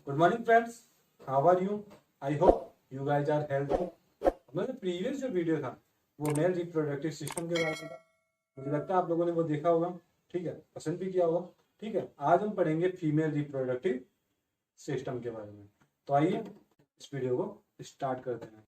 Good morning friends, how are you? I hope you guys are healthy. हमारे previous जो video था वो male reproductive system के बारे में था। मुझे लगता है आप लोगों ने वो देखा होगा, ठीक है, पसंद भी किया होगा। ठीक है, आज हम पढ़ेंगे फीमेल रिप्रोडक्टिव सिस्टम के बारे में। तो आइए इस वीडियो को स्टार्ट करते हैं।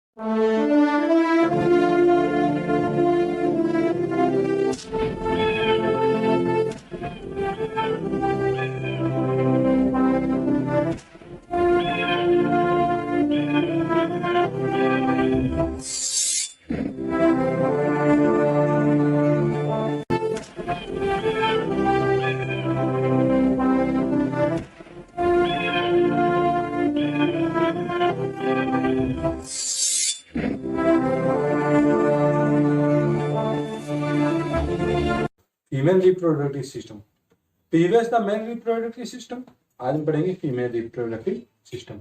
फीमेल रिप्रोडक्टिव सिस्टम, प्रीवियस था मेल रिप्रोडक्टिव सिस्टम, आज हम पढ़ेंगे फीमेल रिप्रोडक्टिव सिस्टम।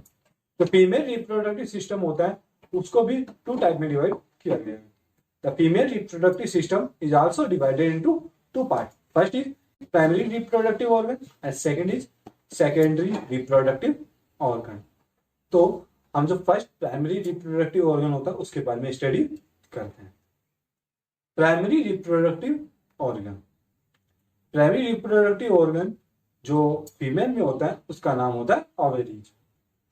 तो फीमेल रिप्रोडक्टिव सिस्टम होता है, उसको भी टू टाइप में डिवाइड किया गया है। The female reproductive system is also divided into two part. First is primary reproductive organ and second is secondary reproductive organ. तो हम जो फर्स्ट प्राइमरी रिप्रोडक्टिव ऑर्गन होता है उसके बारे में स्टडी करते हैं। Primary reproductive organ, primary reproductive organ जो फीमेल में होता है उसका नाम होता है ओवरीज।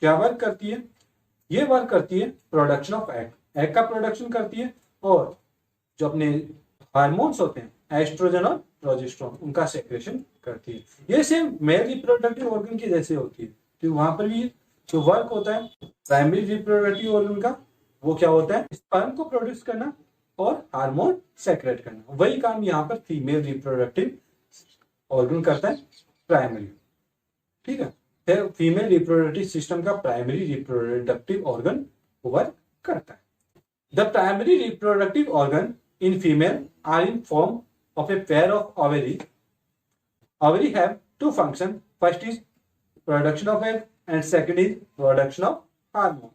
क्या वर्क करती है? ये वर्क करती है प्रोडक्शन ऑफ एग, एग का प्रोडक्शन करती है, और जो अपने हार्मोन्स होते हैं एस्ट्रोजन और प्रोजेस्टेरोन उनका सेक्रेशन करती है। ये सेम मेल रिप्रोडक्टिव ऑर्गन की जैसे होती है, तो वहां पर भी जो वर्क होता है प्राइमरी रिप्रोडक्टिव ऑर्गन का वो क्या होता है? स्पर्म को प्रोड्यूस करना और हार्मोन सेक्रेट करना। वही काम यहाँ पर फीमेल रिप्रोडक्टिव ऑर्गन करता है, प्राइमरी। ठीक है, फिर फीमेल रिप्रोडक्टिव सिस्टम का प्राइमरी रिप्रोडक्टिव ऑर्गन वर्क करता है। The primary reproductive organ in female are in form of a pair of ovary. Ovary have two function, first is production of egg and second is production of hormone.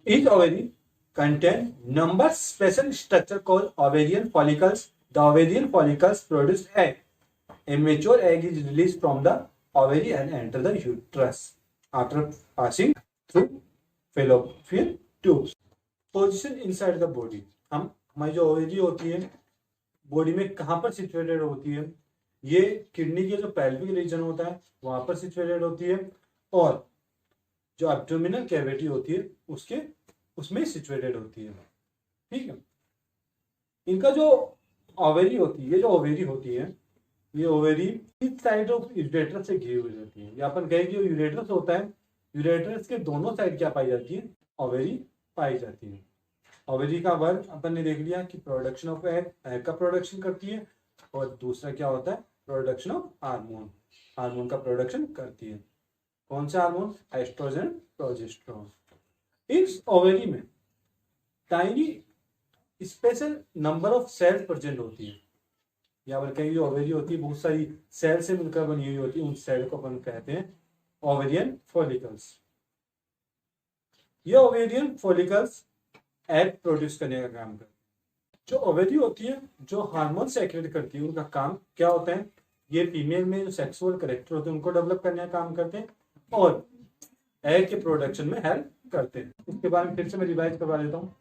Each ovary contain number special structure called ovarian follicles. The ovarian follicles produce egg. A mature egg is released from the ovary and enter the uterus after passing through fallopian tubes. Position inside the body. हमारी जो ovary होती है body में कहाँ पर situated होती है? ये किडनी के जो पेल्विक रीजन होता है वहां पर सिचुएटेड होती है, और जो एब्डोमिनल कैविटी होती है उसमें सिचुएटेड होती है। ठीक है, इनका जो ओवरी होती है, ये जो ओवरी होती है, ये ओवरी इस साइड ऑफ यूरेट्रस से घिरी हुई रहती है। या अपन कहें कि यूरेट्रस होता है, यूरेट्रस के दोनों साइड क्या पाई जाती है? ओवरी पाई जाती है। ओवरी का वर्क अपन ने देख लिया कि प्रोडक्शन ऑफ एग, एग का प्रोडक्शन करती है, और दूसरा क्या होता है? प्रोडक्शन ऑफ हार्मोन, हार्मोन का प्रोडक्शन करती है। कौन सा हार्मोन? Oestrogen, progesterone. इस ओवरी में tiny special number of cells present होती है। या पर कहीं ओवरी होती है बहुत सारी सेल से मिलकर बनी हुई होती है, उन सेल को अपन कहते हैं ओवेरियन फॉलिकल्स। ये ओवेरियन फॉलिकल्स एग प्रोड्यूस करने का काम करते हैं। जो ओवरी होती है जो हार्मोन सेक्रेट करती है, उनका काम क्या होता है? ये फीमेल में जो सेक्सुअल कैरेक्टर होते हैं उनको डेवलप करने का काम करते हैं और एग के प्रोडक्शन में हेल्प करते हैं। इसके बारे में फिर से मैं रिवाइज करवा देता हूँ।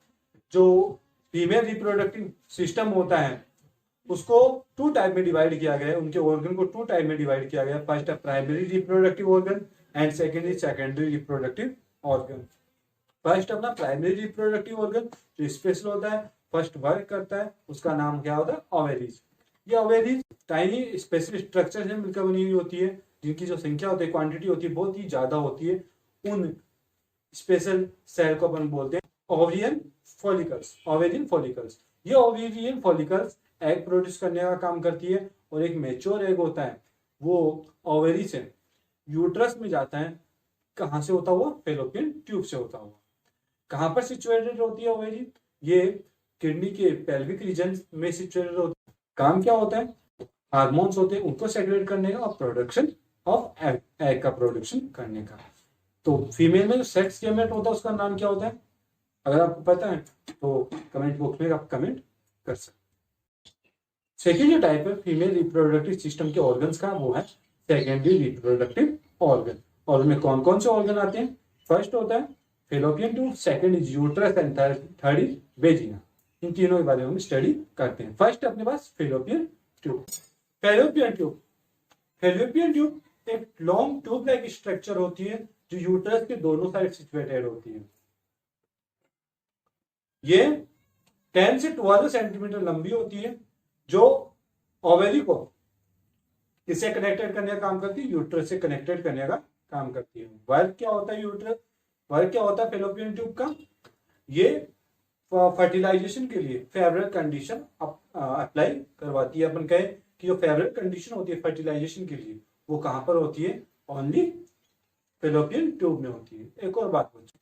जो फीमेल रिप्रोडक्टिव सिस्टम होता है उसको टू टाइप में डिवाइड किया गया है, उनके ऑर्गन को टू टाइप में डिवाइड किया गया है। फर्स्ट है primary reproductive organ and second is secondary reproductive organ. First अपना प्राइमरी रिप्रोडक्टिव ऑर्गन जो स्पेशल होता है, फर्स्ट वर्क करता है, उसका नाम क्या होता है? ओवरीज। ये ओवरीज टाइनी स्पेशल स्ट्रक्चर से मिलकर बनी हुई होती है, जिनकी जो संख्या होती है, क्वांटिटी होती है, बहुत ही ज्यादा होती है। उन स्पेशल सेल को अपन बोलते हैं ओवेरियन फॉलिकल्स, ओवेरियन फॉलिकल्स। ये ओवेरियन फॉलिकल्स एग प्रोड्यूस करने का काम करती है, और एक मैच्योर एग होता है वो ओवरी से यूट्रस में जाता है। कहाँ से होता हुआ? फैलोपियन ट्यूब से होता हुआ। कहाँ पर सिचुएटेड होती है ओवरी? ये किडनी के पेल्विक रीजन में सिचुएटेड होती है। काम क्या होता है? हार्मोन्स होते हैं उनको सेक्रेट करने का और प्रोडक्शन ऑफ एग का प्रोडक्शन करने का। तो फीमेल में जो सेक्स गैमेट होता है उसका नाम क्या होता है? अगर आपको पता है तो कमेंट बॉक्स में आप कमेंट कर सकते। सेकेंड जो टाइप है फीमेल रिप्रोडक्टिव सिस्टम के ऑर्गन्स का वो है सेकेंडरी रिप्रोडक्टिव ऑर्गन। और उसमें कौन कौन से ऑर्गन आते हैं? फर्स्ट होता है fallopian tube, second is uterus and third is vagina. इन तीनों के बारे में हम स्टडी करते हैं। फर्स्ट अपने पास fallopian tube. Fallopian tube, fallopian tube एक लॉन्ग ट्यूब लाइक स्ट्रक्चर होती है जो यूट्रस के दोनों साइड सिचुएटेड होती है। ये 10 से 12 सेंटीमीटर लंबी होती है, जो ओवरी को किससे कनेक्टेड करने का काम करती है? यूट्रस से कनेक्टेड करने का काम करती है। वर्क क्या होता है यूट्रस, वर्क क्या होता है फेलोपियन ट्यूब का? ये फर्टिलाइजेशन के लिए फेवरेबल कंडीशन अप्लाई करवाती है। अपन कहें कि जो फेवरेबल कंडीशन होती है फर्टिलाइजेशन के लिए, वो कहां पर होती है? ओनली फेलोपियन ट्यूब में होती है। एक और बात बच्चों,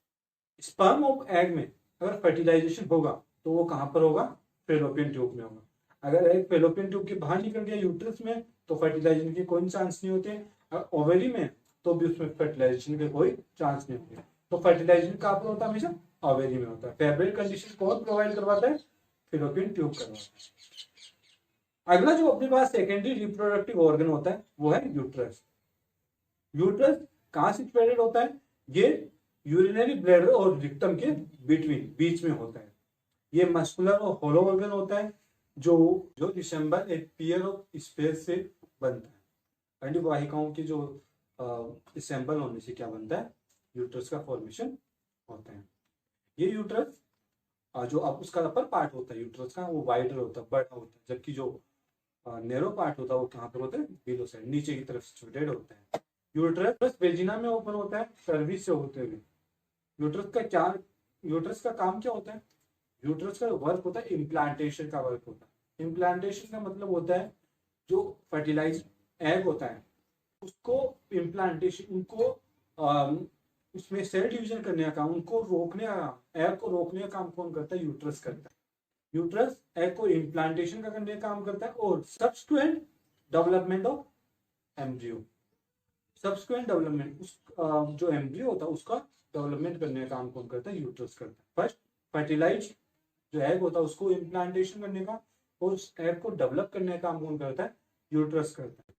स्पर्म ऑफ एग में अगर फर्टिलाइजेशन होगा तो वो कहां पर होगा? फेलोपियन ट्यूब में होगा। अगर एग फेलोपियन ट्यूब के बाहर निकल गया यूट्रस में तो फर्टिलाइजेशन के कोई चांस नहीं होते। ओवरी में तो भी उसमें फर्टिलाइजेशन के कोई चांस नहीं होते। तो फर्टिलाइजेशन कहां पर होता है? हमेशा ओवरी में होता है। फेवरेबल कंडीशन कौन प्रोवाइड करवाता है? फेलोपियन ट्यूब करवाता है। अगला जो अपने पास सेकेंडरी रिप्रोडक्टिव ऑर्गन होता है वो है यूट्रस। यूट्रस कहां सिचुएटेड होता है? ये यूरिनरी ब्लैडर और रिक्टम के बीच में होता है। ये मस्कुलर और होलो ऑर्गन होता है जो रिसेंबल एक पेयर ऑफ स्पेस से बनता है। अंडवाहिकाओं के जो रिसेंबल होने से क्या बनता है? यूट्रस का फॉर्मेशन होता है। ये यूट्रस जो अब उसका अपर पार्ट होता है यूट्रस का, वो वाइडर होता है, बड़ा होता है, जबकि जो नैरो पार्ट होता है वो कहाँ पर होता है? बिलो साइड, नीचे की तरफ सिचुएटेड होता है। यूट्रस वेजिना में ओपन होता है सर्विस से होते हुए। यूट्रस का काम क्या होता है? यूट्रस का वर्क होता है इम्प्लांटेशन का वर्क होता है। इम्प्लांटेशन का मतलब होता है जो फर्टिलाइज एग होता है उसको इम्प्लांटेशन, उनको उसमें सेल डिवीजन करने का काम, उनको रोकने का, एग को रोकने का काम कौन करता है? यूट्रस करता है। यूट्रस एग को इम्प्लांटेशन का करने का काम करता है और subsequent development of embryo, subsequent development उस जो एम्ब्रियो होता है उसका डेवलपमेंट करने का काम कौन करता है? यूट्रस करता है। फर्स्ट फर्टिलाइज जो एग होता है उसको इम्प्लांटेशन करने का और उस एग को डेवलप करने का काम कौन करता है? यूट्रस करता है।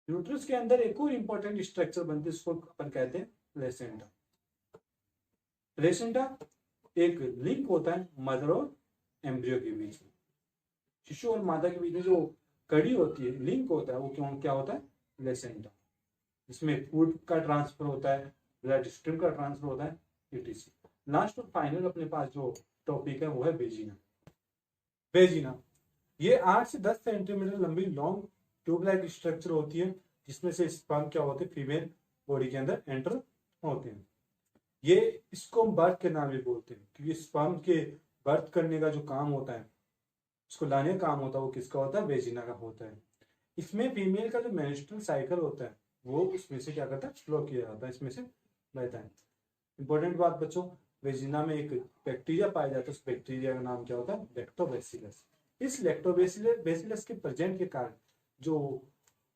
यूट्रस के अंदर एक और इंपॉर्टेंट स्ट्रक्चर बनती है, उसको अपन कहते हैं प्लेसेंटा। प्लेसेंटा एक लिंक होता है मदर और एम्ब्रियो के बीच में। शिशु और मादा के बीच में जो कड़ी होती है, लिंक होता है, वो क्या होता है? प्लेसेंटा। इसमें फूड का ट्रांसफर होता है, ब्लड स्ट्रीम का ट्रांसफर होता है, etc। लास्ट और फाइनल अपने पास जो टॉपिक है वो है वेजिना। वेजिना ये 8 से 10 सेंटीमीटर लंबी लॉन्ग ट्यूब लाइक स्ट्रक्चर होती है जिसमें से स्पर्म क्या होते हैं? फीमेल बॉडी के अंदर एंटर होते हैं। ये इसको हम बर्थ के नाम भी बोलते हैं क्योंकि स्पर्म के बर्थ करने का जो काम होता है, उसको लाने का काम होता है, वो किसका होता है? वेजिना का होता है। इसमें फीमेल का जो मेंस्ट्रुअल साइकिल होता है वो उसमें से क्या करता है? फ्लो किया जाता है, इसमें से बहता है। इंपॉर्टेंट बात बच्चों, वेजिना में एक बैक्टीरिया पाया जाता है, उस बैक्टीरिया का नाम क्या होता है? लैक्टोबैसिलस। इस लैक्टोबैसिलस के प्रेजेंट के कारण जो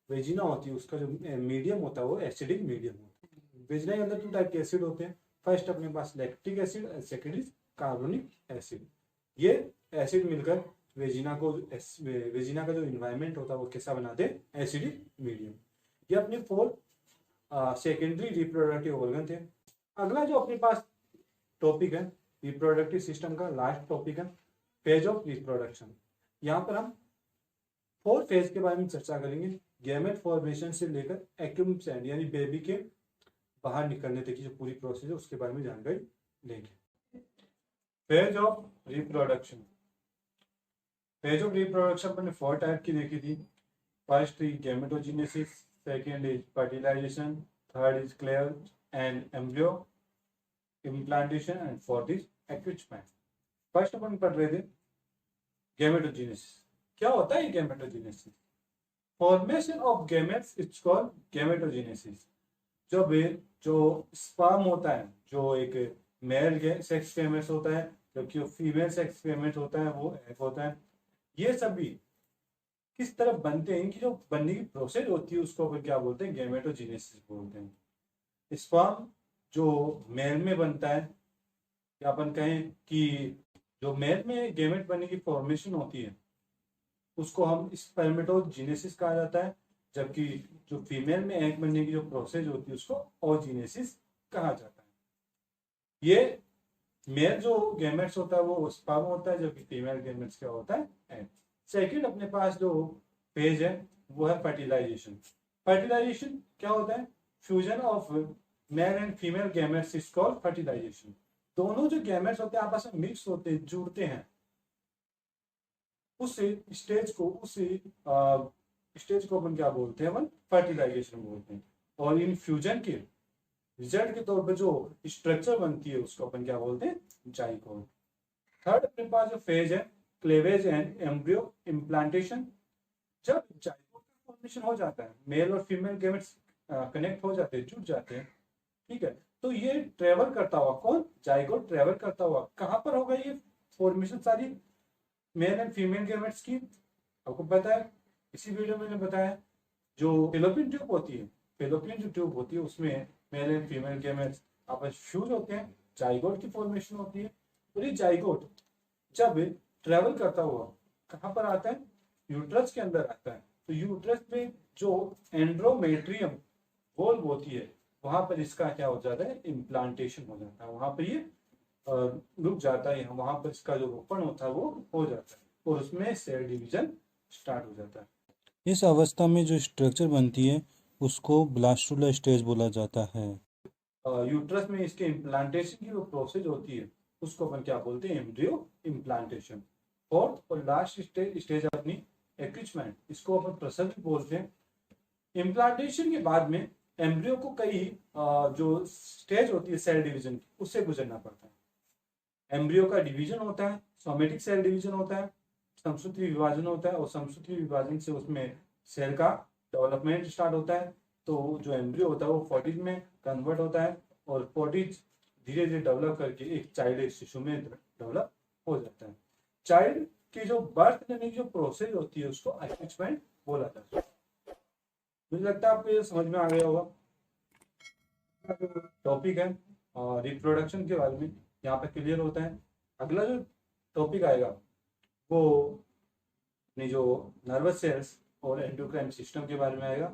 वेजिना होती है उसका जो मीडियम होता है वो एसिडिक मीडियम होता है। वेजिना के अंदर 2 टाइप के एसिड होते हैं। फर्स्ट अपने पास लैक्टिक एसिड और सेकेंड इज कार्बोनिक एसिड। ये एसिड मिलकर वेजिना का जो इन्वायरमेंट होता है वो कैसा बनाते हैं? Acidic medium. ये अपने 4 सेकेंडरी रिप्रोडक्टिव ऑर्गन थे। अगला जो अपने पास टॉपिक है रिप्रोडक्टिव सिस्टम का, लास्ट टॉपिक है फेज ऑफ रिप्रोडक्शन। यहाँ पर हम 4 फेज के बारे में चर्चा करेंगे। गैमेट फॉर्मेशन से लेकर एक्यूम्सेंट यानी बेबी के बाहर निकलने तक की जो पूरी प्रोसेस है उसके बारे में जानकारी लेंगे। Phase of reproduction. Phase of reproduction अपने 4 टाइप की देखी थी। First is gametogenesis, second is fertilisation, third is cleavage and embryo implantation and fourth is एक्विचमेंट। फर्स्ट अपन पढ़ रहे थे गैमेटोजेनेसिस। क्या होता है gametogenesis? Formation of gametes is called gametogenesis. जो स्पर्म होता है, जो एक मेल सेक्स गैमेट्स होता है जबकि फीमेल सेक्स गैमेट होता है वो एग होता है। ये सभी किस तरह बनते हैं, इनकी जो बनने की प्रोसेस होती है उसको क्या बोलते हैं? गैमेटोजेनेसिस बोलते हैं। स्पर्म जो मेल में बनता है, या अपन कहें कि जो मेल में गैमेट बनने की फॉर्मेशन होती है उसको हम स्पर्मेटोजेनेसिस कहा जाता है। जबकि जो फीमेल में एग बनने की जो प्रोसेस होती है उसको ओजीनेसिस कहा जाता है। ये मेल जो गैमेट्स होता है वो स्पर्म होता है, जबकि फीमेल गैमेट्स क्या होता है, एग। सेकंड अपने पास जो फेज है वो है फर्टिलाइजेशन। फर्टिलाइजेशन क्या होता है, fusion of male and female gametes is called fertilisation. दोनों जो गैमेट्स होते हैं आपस में मिक्स होते हैं, जुड़ते हैं, उस स्टेज को अपन क्या बोलते हैं, अपन फर्टिलाइजेशन बोलते हैं। और इन फ्यूजन के रिजल्ट के तौर पे जो स्ट्रक्चर बनती है उसको अपन क्या बोलते हैं, जाइगोट। थर्ड अपने पास जो फेज है क्लेवेज एंड एम्ब्रियो इम्प्लांटेशन। जब जाइगोट का फॉर्मेशन हो जाता है, मेल और फीमेल गैमेट्स कनेक्ट हो जाते हैं, जुड़ जाते हैं, ठीक है, तो ये ट्रेवल करता हुआ, कौन, जाइगोट ट्रेवल करता हुआ कहां पर होगा ये फॉर्मेशन सारी मेल एंड फीमेल गैमेट्स की, आपको पता है, इसी वीडियो में मैंने बताया। जो फेलोपियन ट्यूब होती है, फेलोपियन जो ट्यूब होती है उसमें मेल एंड फीमेल गैमेट्स आपस फ्यूज होते हैं, जाइगोट की फॉर्मेशन होती है। और ये जाइगोट जब ट्रेवल करता हुआ कहां पर आता है, यूट्रस के अंदर आता है। तो यूट्रस में जो एंड्रोमेट्रियम वॉल्व होती है वहां पर इसका क्या हो जाता है, इम्प्लांटेशन हो जाता है, वहां पर ये रुक जाता है, वहां पर इसका जो रोपण होता है वो हो जाता है और उसमें सेल डिवीजन स्टार्ट हो जाता है। इस अवस्था में जो स्ट्रक्चर बनती है उसको ब्लास्टुला स्टेज बोला जाता है। यूट्रस में इसके इम्प्लांटेशन की जो प्रोसेस होती है उसको अपन क्या बोलते हैं, एम्ब्रियो इम्प्लांटेशन। फोर्थ और लास्ट स्टेज अपनी एक्रिचमेंट, इसको अपन प्रसव भी बोलते हैं। इम्प्लांटेशन के बाद में एम्ब्रियो को कई जो स्टेज होती है सेल डिवीजन की उससे गुजरना पड़ता है। एम्ब्रियो का डिवीजन होता है, सोमेटिक सेल डिवीजन होता है, समसूत्री विभाजन होता है, और समसूत्री विभाजन से उसमें सेल का डेवलपमेंट स्टार्ट होता है। तो जो एम्ब्रियो होता है वो फोर्टिज में कन्वर्ट होता है और फोर्टिज धीरे धीरे डेवलप करके एक चाइल्ड शिशु में डेवलप हो जाता है। चाइल्ड की जो बर्थ लेने की जो प्रोसेस होती है उसको अटैचमेंट बोला जाता है। मुझे लगता है आपको ये समझ में आ गया होगा। टॉपिक है रिप्रोडक्शन के बारे में, यहाँ पे क्लियर होता है। अगला जो टॉपिक आएगा वो अपनी जो नर्वस सेल्स और एंडोक्राइन सिस्टम के बारे में आएगा।